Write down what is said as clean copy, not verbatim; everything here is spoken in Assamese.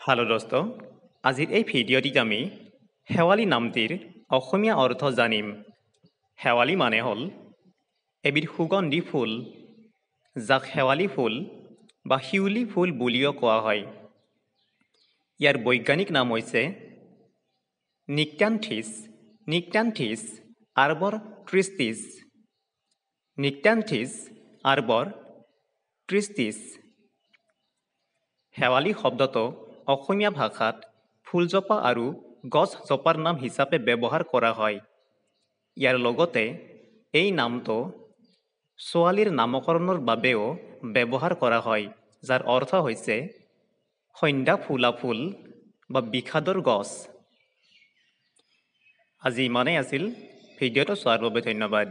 হ্যালো দোস্ত, আজিৰ এই ভিডিঅ'টিত আমি শেৱালি নামটিৰ অসমীয়া অৰ্থ জানিম। শেৱালি মানে হ'ল এবিধ সুগন্ধি ফুল, যাক শেৱালি ফুল বা শিউলি ফুল বুলিও কোৱা হয়। ইয়াৰ বৈজ্ঞানিক নাম হৈছে নিক্ট্যান্থিছ আৰ্বৰ ট্ৰিষ্টিছ। নিক্ট্যান্থিছ আৰ্বৰ ট্ৰিষ্টিছ। শেৱালি শব্দটো অসমীয়া ভাষাত ফুলজোপা আৰু গছজোপাৰ নাম হিচাপে ব্যৱহাৰ কৰা হয়। ইয়াৰ লগতে এই নামটো ছোৱালীৰ নামকৰণৰ বাবেও ব্যৱহাৰ কৰা হয়, যাৰ অৰ্থ হৈছে সন্ধ্যা ফুলা ফুল বা বিষাদৰ গছ। আজি ইমানেই আছিল। ভিডিঅ'টো চোৱাৰ বাবে ধন্যবাদ।